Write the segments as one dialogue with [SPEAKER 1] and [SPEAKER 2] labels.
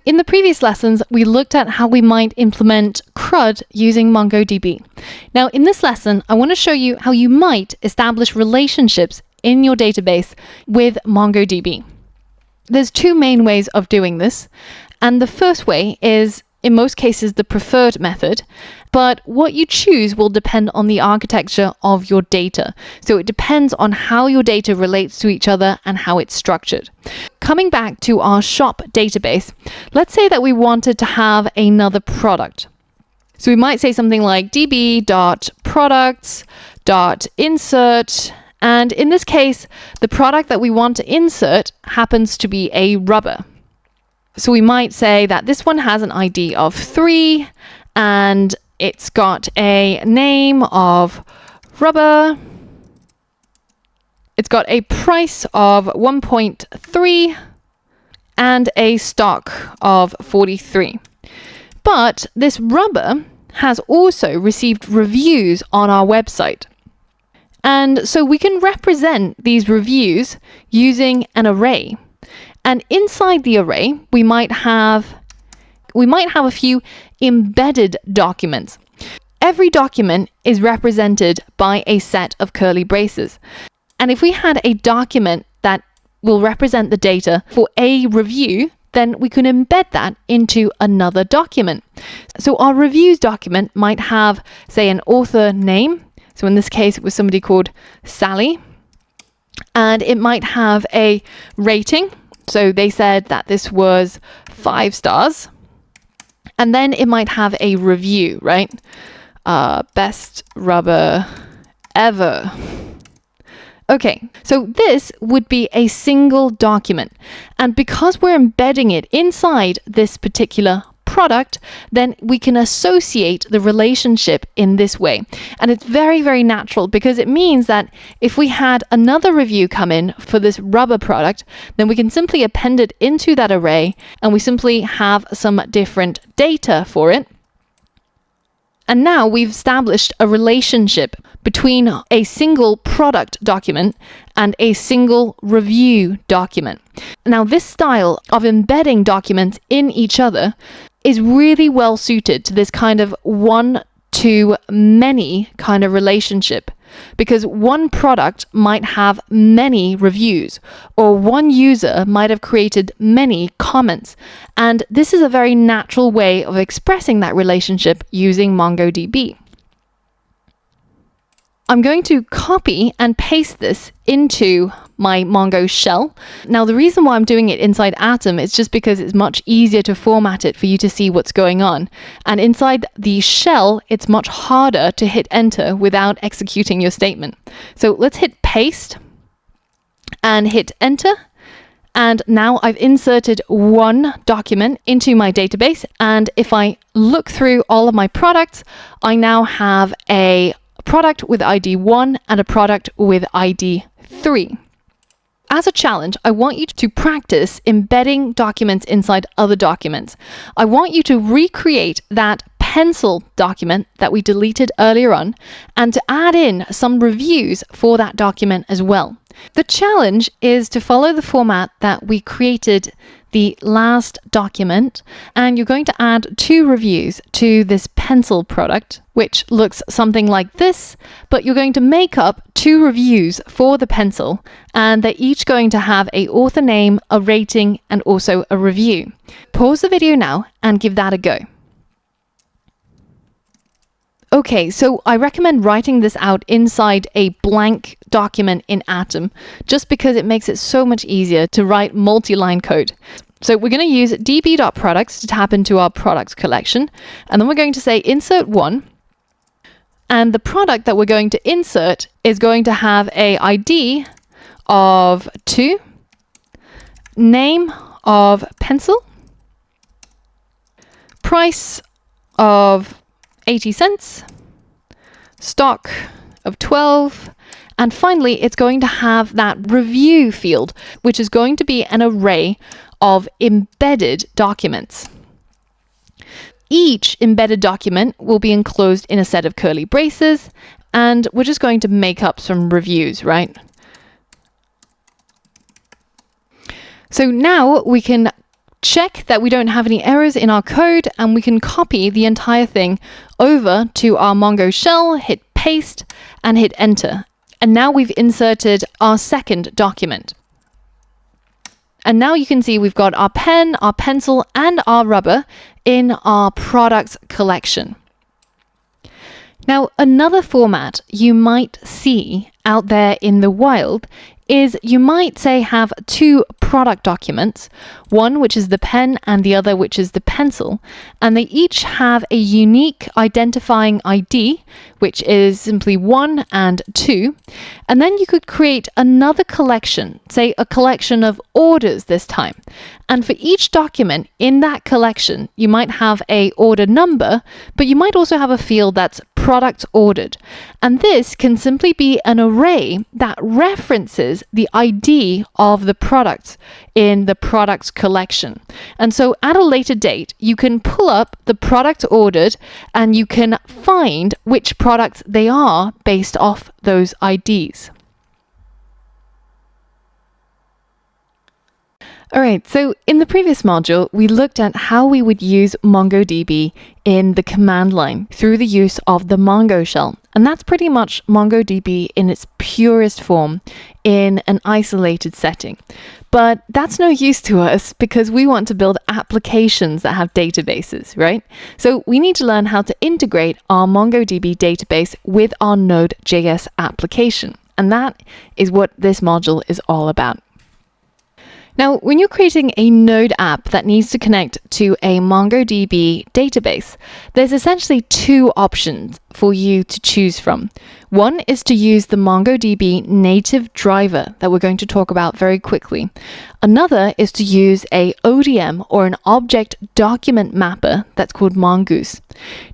[SPEAKER 1] In the previous lessons, we looked at how we might implement CRUD using MongoDB. Now, in this lesson, I want to show you how you might establish relationships in your database with MongoDB. There's two main ways of doing this, and the first way is, in most cases, the preferred method, but what you choose will depend on the architecture of your data. So it depends on how your data relates to each other and how it's structured. Coming back to our shop database, let's say that we wanted to have another product. So we might say something like db.products.insert, and in this case, the product that we want to insert happens to be a rubber. So we might say that this one has an ID of 3 and it's got a name of rubber. It's got a price of 1.3 and a stock of 43. But this rubber has also received reviews on our website. And so we can represent these reviews using an array. And inside the array, we might have a few embedded documents. Every document is represented by a set of curly braces. And if we had a document that will represent the data for a review, then we can embed that into another document. So our reviews document might have, say, an author name. So in this case, it was somebody called Sally. And it might have a rating. So they said that this was 5 stars. And then it might have a review, right? Best rubber ever. Okay, so this would be a single document. And because we're embedding it inside this particular product, then we can associate the relationship in this way. And it's very, very natural because it means that if we had another review come in for this rubber product, then we can simply append it into that array and we simply have some different data for it. And now we've established a relationship between a single product document and a single review document. Now, this style of embedding documents in each other is really well suited to this kind of one-to-many kind of relationship, because one product might have many reviews, or one user might have created many comments. And this is a very natural way of expressing that relationship using MongoDB. I'm going to copy and paste this into my Mongo shell. Now, the reason why I'm doing it inside Atom is just because it's much easier to format it for you to see what's going on. And inside the shell, it's much harder to hit enter without executing your statement. So let's hit paste and hit enter. And now I've inserted one document into my database. And if I look through all of my products, I now have a product with ID 1 and a product with ID 3. As a challenge, I want you to practice embedding documents inside other documents. I want you to recreate that pencil document that we deleted earlier on and to add in some reviews for that document as well. The challenge is to follow the format that we created the last document, and you're going to add 2 reviews to this pencil product, which looks something like this, but you're going to make up 2 reviews for the pencil, and they're each going to have an author name, a rating, and also a review. Pause the video now and give that a go. Okay, so I recommend writing this out inside a blank document in Atom, just because it makes it so much easier to write multi-line code. So we're going to use db.products to tap into our products collection, and then we're going to say insert 1, and the product that we're going to insert is going to have a ID of 2, name of pencil, price of 80 cents, stock of 12, and finally it's going to have that review field, which is going to be an array of embedded documents. Each embedded document will be enclosed in a set of curly braces, and we're just going to make up some reviews, right? So now we can check that we don't have any errors in our code, and we can copy the entire thing over to our Mongo shell, hit paste, and hit enter. And now we've inserted our second document. And now you can see we've got our pen, our pencil, and our rubber in our products collection. Now, another format you might see out there in the wild is you might say have two product documents, one which is the pen and the other which is the pencil, and they each have a unique identifying ID, which is simply 1 and 2, and then you could create another collection, say a collection of orders this time, and for each document in that collection you might have a order number, but you might also have a field that's product ordered, and this can simply be an array that references the ID of the products in the products collection. And so at a later date you can pull up the product ordered and you can find which products they are based off those IDs. Alright, so in the previous module, we looked at how we would use MongoDB in the command line through the use of the Mongo shell. And that's pretty much MongoDB in its purest form in an isolated setting. But that's no use to us because we want to build applications that have databases, right? So we need to learn how to integrate our MongoDB database with our Node.js application. And that is what this module is all about. Now, when you're creating a Node app that needs to connect to a MongoDB database, there's essentially two options for you to choose from. One is to use the MongoDB native driver that we're going to talk about very quickly. Another is to use a ODM or an object document mapper that's called Mongoose.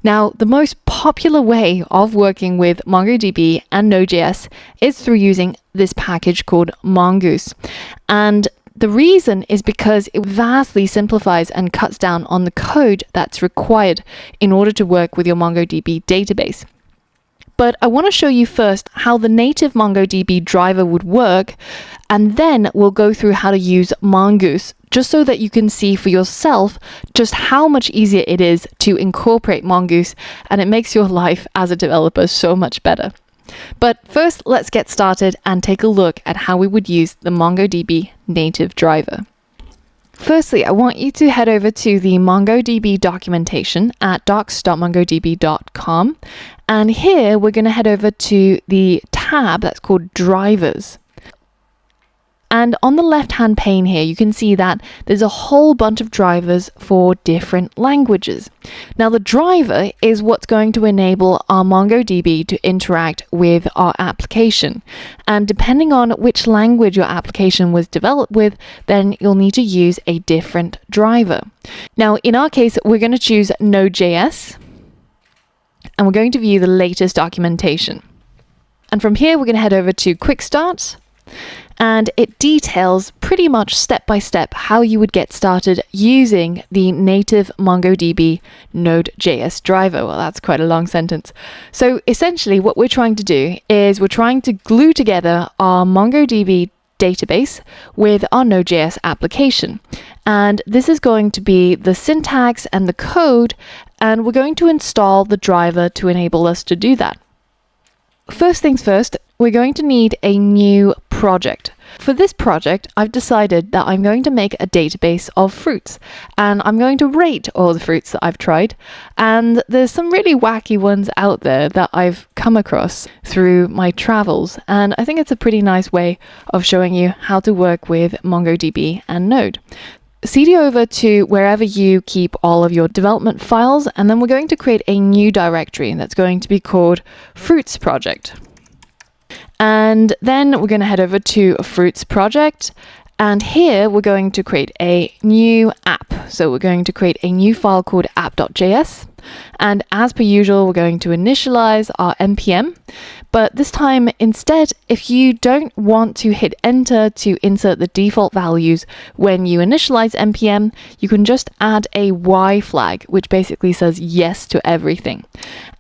[SPEAKER 1] Now, the most popular way of working with MongoDB and Node.js is through using this package called Mongoose. And the reason is because it vastly simplifies and cuts down on the code that's required in order to work with your MongoDB database. But I want to show you first how the native MongoDB driver would work, and then we'll go through how to use Mongoose, just so that you can see for yourself just how much easier it is to incorporate Mongoose, and it makes your life as a developer so much better. But first, let's get started and take a look at how we would use the MongoDB native driver. Firstly, I want you to head over to the MongoDB documentation at docs.mongodb.com, and here we're going to head over to the tab that's called Drivers. And on the left-hand pane here, you can see that there's a whole bunch of drivers for different languages. Now, the driver is what's going to enable our MongoDB to interact with our application. And depending on which language your application was developed with, then you'll need to use a different driver. Now, in our case, we're going to choose Node.js, and we're going to view the latest documentation. And from here, we're going to head over to Quick Start. And it details pretty much step by step how you would get started using the native MongoDB Node.js driver. Well, that's quite a long sentence. So essentially what we're trying to do is we're trying to glue together our MongoDB database with our Node.js application. And this is going to be the syntax and the code, and we're going to install the driver to enable us to do that. First things first, we're going to need a new project. For this project, I've decided that I'm going to make a database of fruits, and I'm going to rate all the fruits that I've tried. And there's some really wacky ones out there that I've come across through my travels, and I think it's a pretty nice way of showing you how to work with MongoDB and Node. CD over to wherever you keep all of your development files, and then we're going to create a new directory that's going to be called Fruits Project. And then we're going to head over to a Fruits Project, and here we're going to create a new app. So we're going to create a new file called app.js, and as per usual, we're going to initialize our npm. But this time, instead, if you don't want to hit enter to insert the default values when you initialize npm, you can just add a Y flag, which basically says yes to everything.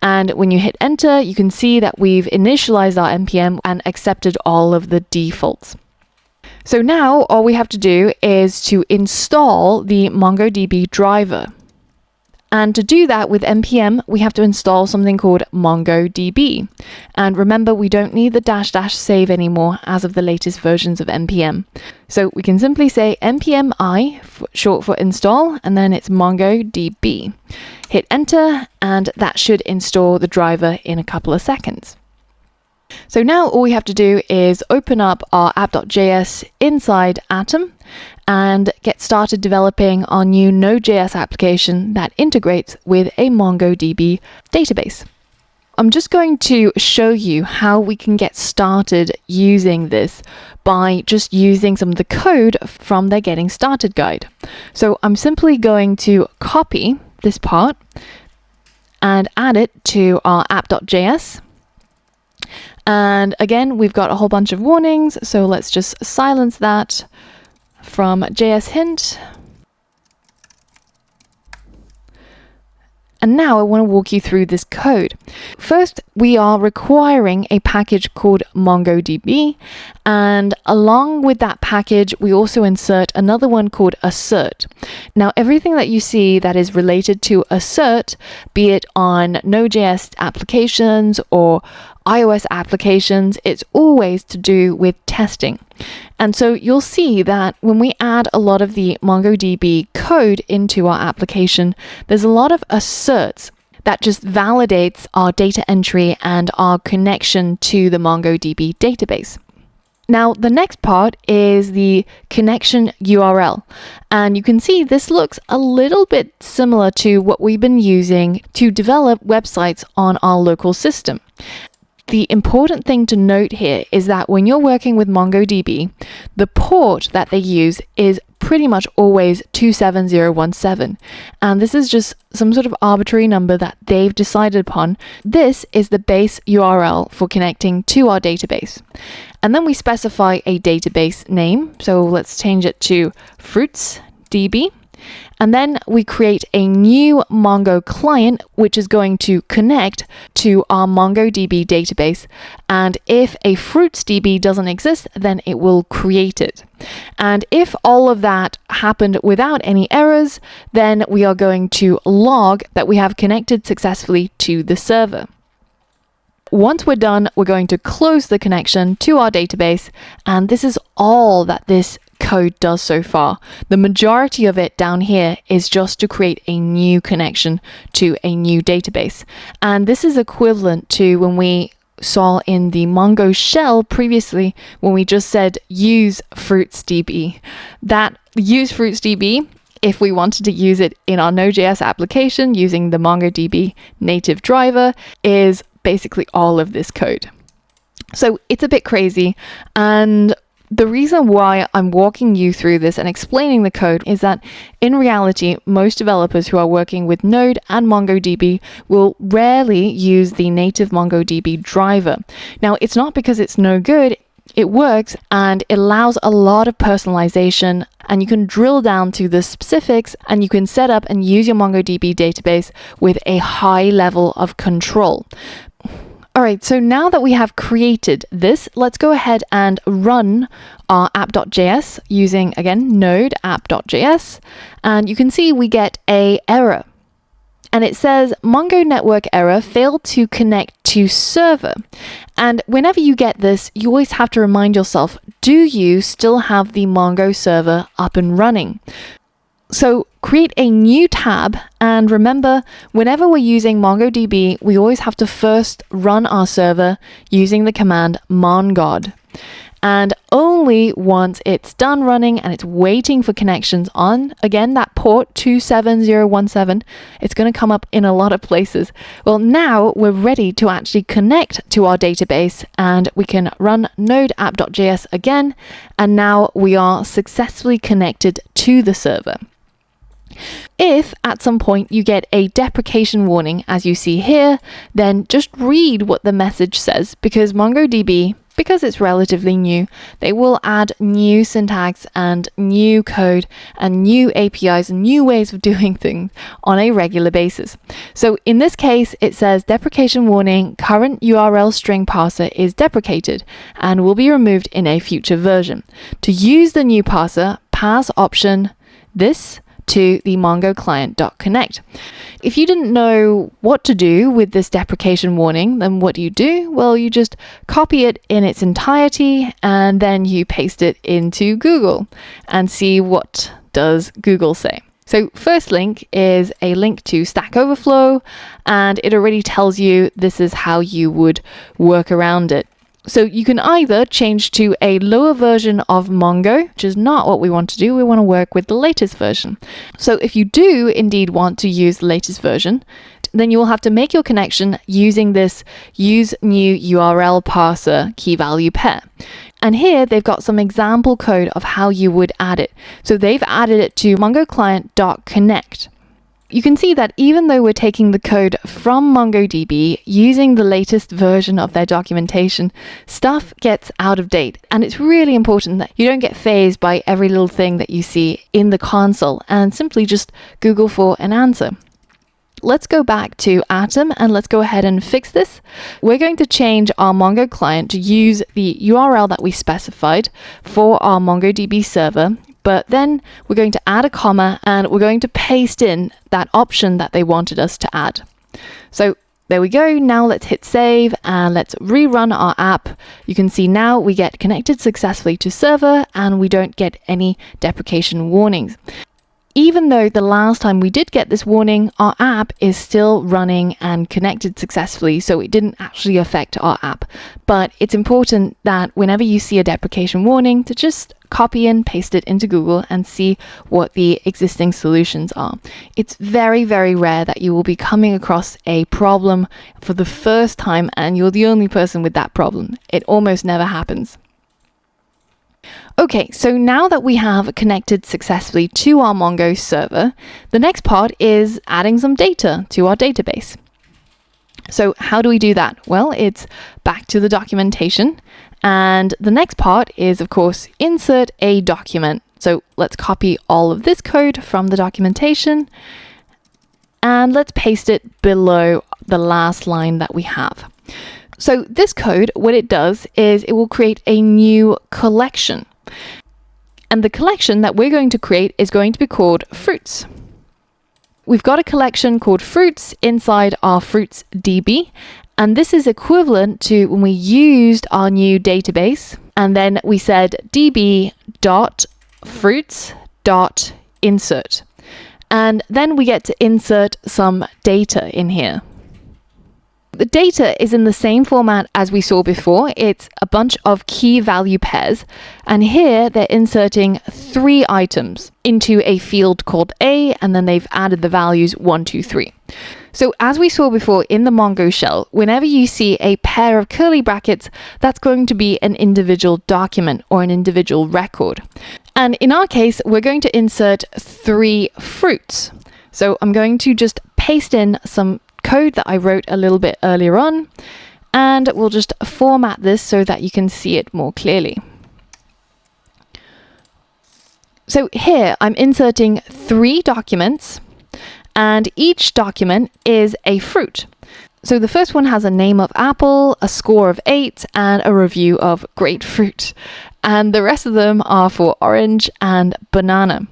[SPEAKER 1] And when you hit enter, you can see that we've initialized our npm and accepted all of the defaults. So now all we have to do is to install the MongoDB driver. And to do that with npm, we have to install something called MongoDB. And remember, we don't need the -- save anymore as of the latest versions of npm. So we can simply say npm I, short for install, and then it's MongoDB. Hit enter, and that should install the driver in a couple of seconds. So now all we have to do is open up our app.js inside Atom and get started developing our new Node.js application that integrates with a MongoDB database. I'm just going to show you how we can get started using this by just using some of the code from their Getting Started guide. So I'm simply going to copy this part and add it to our app.js. And again, we've got a whole bunch of warnings, so let's just silence that from JS hint. And now I want to walk you through this code. First, we are requiring a package called MongoDB, and along with that package, we also insert another one called assert. Now, everything that you see that is related to assert, be it on Node.js applications or iOS applications, it's always to do with testing. And so you'll see that when we add a lot of the MongoDB code into our application, there's a lot of asserts that just validates our data entry and our connection to the MongoDB database. Now, the next part is the connection URL. And you can see this looks a little bit similar to what we've been using to develop websites on our local system. The important thing to note here is that when you're working with MongoDB, the port that they use is pretty much always 27017. And this is just some sort of arbitrary number that they've decided upon. This is the base URL for connecting to our database. And then we specify a database name. So let's change it to FruitsDB. And then we create a new Mongo client, which is going to connect to our MongoDB database. And if a FruitsDB doesn't exist, then it will create it. And if all of that happened without any errors, then we are going to log that we have connected successfully to the server. Once we're done, we're going to close the connection to our database. And this is all that this code does so far. The majority of it down here is just to create a new connection to a new database. And this is equivalent to when we saw in the Mongo shell previously, when we just said use FruitsDB. That use FruitsDB, if we wanted to use it in our Node.js application using the MongoDB native driver, is basically all of this code. So it's a bit crazy, and the reason why I'm walking you through this and explaining the code is that in reality, most developers who are working with Node and MongoDB will rarely use the native MongoDB driver. Now, it's not because it's no good. It works and it allows a lot of personalization, and you can drill down to the specifics and you can set up and use your MongoDB database with a high level of control. All right, so now that we have created this, let's go ahead and run our app.js using, again, Node app.js. And you can see we get an error. And it says Mongo network error, failed to connect to server. And whenever you get this, you always have to remind yourself, do you still have the Mongo server up and running? So create a new tab, and remember, whenever we're using MongoDB, we always have to first run our server using the command mongod. And only once it's done running and it's waiting for connections on, again, that port 27017, it's going to come up in a lot of places. Well, now we're ready to actually connect to our database, and we can run node app.js again, and now we are successfully connected to the server. If at some point you get a deprecation warning, as you see here, then just read what the message says, because MongoDB because it's relatively new, they will add new syntax and new code and new APIs and new ways of doing things on a regular basis. So in this case, it says deprecation warning, current URL string parser is deprecated and will be removed in a future version. To use the new parser, pass option this to the Mongo client.connect. If you didn't know what to do with this deprecation warning, then what do? Well, you just copy it in its entirety and then you paste it into Google and see what does Google say. So first link is a link to Stack Overflow, and it already tells you this is how you would work around it. So you can either change to a lower version of Mongo, which is not what we want to do. We want to work with the latest version. So if you do indeed want to use the latest version, then you will have to make your connection using this use new URL parser key value pair. And here they've got some example code of how you would add it. So they've added it to Mongo client.connect. You can see that even though we're taking the code from MongoDB using the latest version of their documentation, stuff gets out of date. And it's really important that you don't get fazed by every little thing that you see in the console and simply just Google for an answer. Let's go back to Atom and let's go ahead and fix this. We're going to change our Mongo client to use the URL that we specified for our MongoDB server. But then we're going to add a comma and we're going to paste in that option that they wanted us to add. So there we go. Now let's hit save and let's rerun our app. You can see now we get connected successfully to server and we don't get any deprecation warnings. Even though the last time we did get this warning, our app is still running and connected successfully, so it didn't actually affect our app. But it's important that whenever you see a deprecation warning to just copy and paste it into Google and see what the existing solutions are. It's very, very rare that you will be coming across a problem for the first time and you're the only person with that problem. It almost never happens. Okay, so now that we have connected successfully to our Mongo server, the next part is adding some data to our database. So how do we do that? Well, it's back to the documentation. And the next part is, of course, insert a document. So let's copy all of this code from the documentation and let's paste it below the last line that we have. So this code, what it does is it will create a new collection. And the collection that we're going to create is going to be called fruits. We've got a collection called fruits inside our fruits DB. And this is equivalent to when we used our new database and then we said db.fruits.insert. And then we get to insert some data in here. The data is in the same format as we saw before. It's a bunch of key value pairs. And here they're inserting 3 items into a field called A, and then they've added the values 1, 2, 3. So as we saw before in the Mongo shell, whenever you see a pair of curly brackets, that's going to be an individual document or an individual record. And in our case, we're going to insert 3 fruits. So I'm going to just paste in some code that I wrote a little bit earlier on, and we'll just format this so that you can see it more clearly. So here I'm inserting 3 documents, and each document is a fruit. So the first one has a name of apple, a score of 8, and a review of grapefruit. And the rest of them are for orange and banana.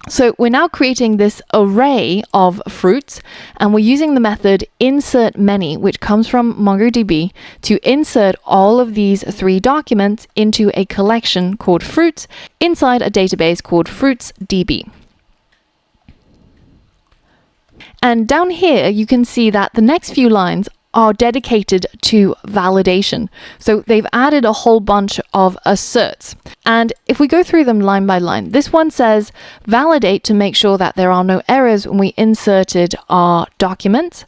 [SPEAKER 1] So we're now creating this array of fruits, and we're using the method insert many, which comes from MongoDB, to insert all of these 3 documents into a collection called fruits inside a database called fruitsDB. And down here, you can see that the next few lines are dedicated to validation. So they've added a whole bunch of asserts. And if we go through them line by line, this one says validate to make sure that there are no errors when we inserted our documents.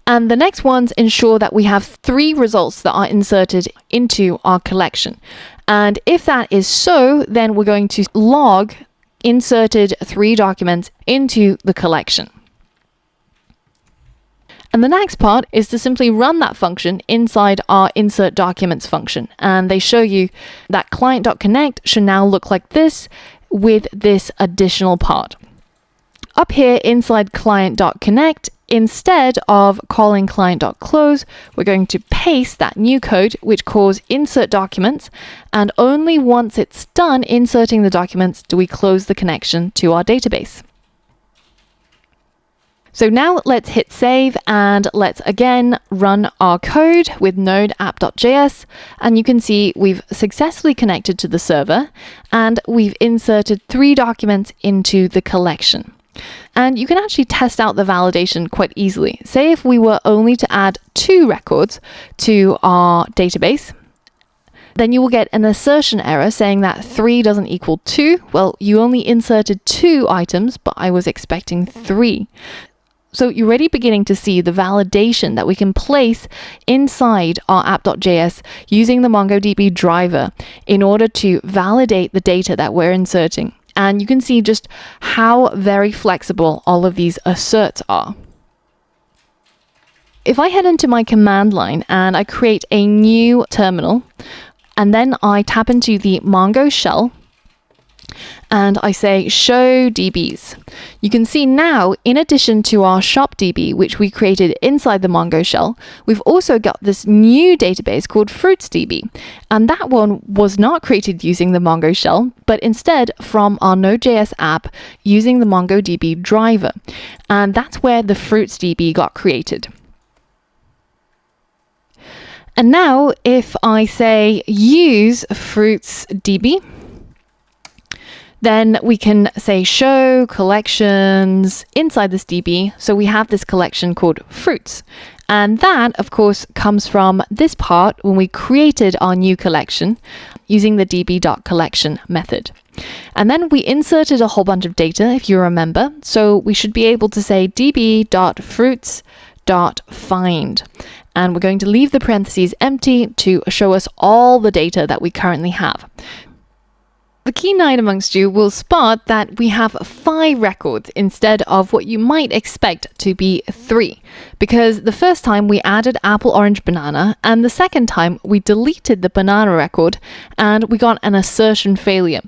[SPEAKER 1] And the next ones ensure that we have 3 results that are inserted into our collection. And if that is so, then we're going to log inserted 3 documents into the collection. And the next part is to simply run that function inside our insert documents function. And they show you that client.connect should now look like this with this additional part. Up here inside client.connect, instead of calling client.close, we're going to paste that new code which calls insert documents, and only once it's done inserting the documents do we close the connection to our database. So now let's hit save and let's again run our code with node app.js, and you can see we've successfully connected to the server and we've inserted 3 documents into the collection. And you can actually test out the validation quite easily. Say if we were only to add 2 records to our database, then you will get an assertion error saying that 3 doesn't equal 2. Well, you only inserted 2 items, but I was expecting 3. So you're already beginning to see the validation that we can place inside our app.js using the MongoDB driver in order to validate the data that we're inserting. And you can see just how very flexible all of these asserts are. If I head into my command line and I create a new terminal, and then I tap into the Mongo shell, and I say show DBs. You can see now, in addition to our shop DB, which we created inside the Mongo shell, we've also got this new database called Fruits DB. And that one was not created using the Mongo shell, but instead from our Node.js app using the MongoDB driver. And that's where the Fruits DB got created. And now if I say use Fruits DB, then we can say show collections inside this DB. So we have this collection called fruits. And that, of course, comes from this part when we created our new collection using the db.collection method. And then we inserted a whole bunch of data, if you remember. So we should be able to say db.fruits.find. And we're going to leave the parentheses empty to show us all the data that we currently have. The keen-eyed amongst you will spot that we have 5 records instead of what you might expect to be 3, because the first time we added apple, orange, banana, and the second time we deleted the banana record and we got an assertion failure.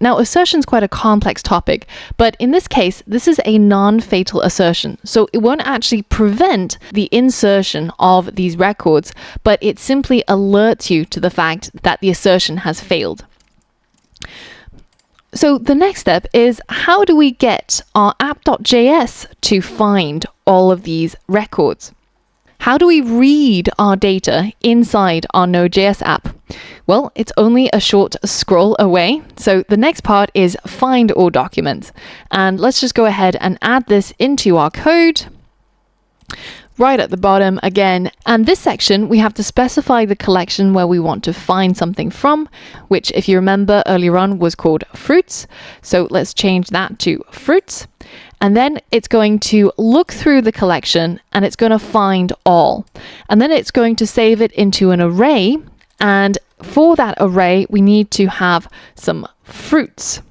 [SPEAKER 1] Now, assertion is quite a complex topic, but in this case, this is a non-fatal assertion. So it won't actually prevent the insertion of these records, but it simply alerts you to the fact that the assertion has failed. So the next step is, how do we get our app.js to find all of these records? How do we read our data inside our Node.js app? Well, it's only a short scroll away. So the next part is find all documents. And let's just go ahead and add this into our code. Right at the bottom again, and this section we have to specify the collection where we want to find something from, which, if you remember earlier on, was called fruits. So let's change that to fruits, and then it's going to look through the collection and it's going to find all, and then it's going to save it into an array, and for that array we need to have some fruits.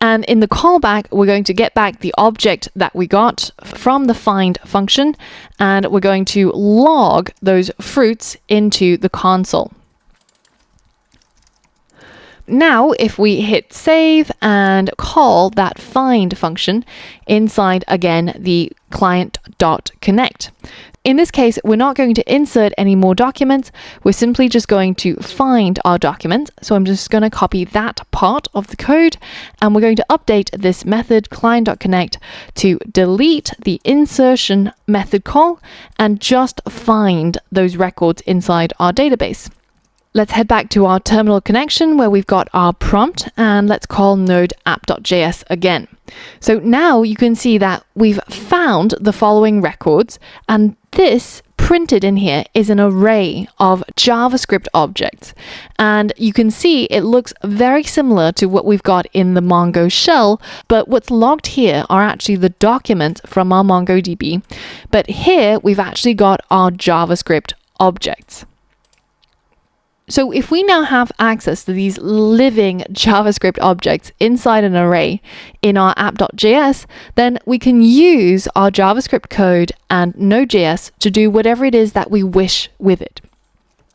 [SPEAKER 1] And in the callback, we're going to get back the object that we got from the find function, and we're going to log those fruits into the console. Now, if we hit save and call that find function inside, again, the client.connect. In this case, we're not going to insert any more documents. We're simply just going to find our document. So I'm just going to copy that part of the code, and we're going to update this method client.connect to delete the insertion method call and just find those records inside our database. Let's head back to our terminal connection where we've got our prompt, and let's call node app.js again. So now you can see that we've found the following records, and this printed in here is an array of JavaScript objects. And you can see it looks very similar to what we've got in the Mongo shell, but what's logged here are actually the documents from our MongoDB. But here we've actually got our JavaScript objects. So if we now have access to these living JavaScript objects inside an array in our app.js, then we can use our JavaScript code and Node.js to do whatever it is that we wish with it.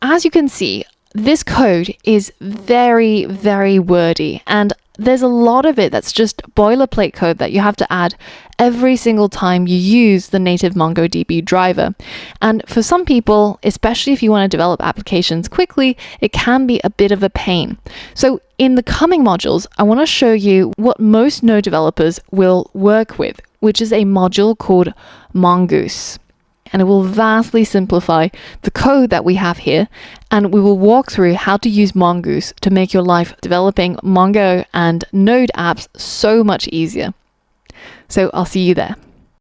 [SPEAKER 1] As you can see, this code is very, very wordy, and there's a lot of it that's just boilerplate code that you have to add every single time you use the native MongoDB driver. And for some people, especially if you want to develop applications quickly, it can be a bit of a pain. So in the coming modules, I want to show you what most Node developers will work with, which is a module called Mongoose. And it will vastly simplify the code that we have here, and we will walk through how to use Mongoose to make your life developing Mongo and Node apps so much easier. So I'll see you there.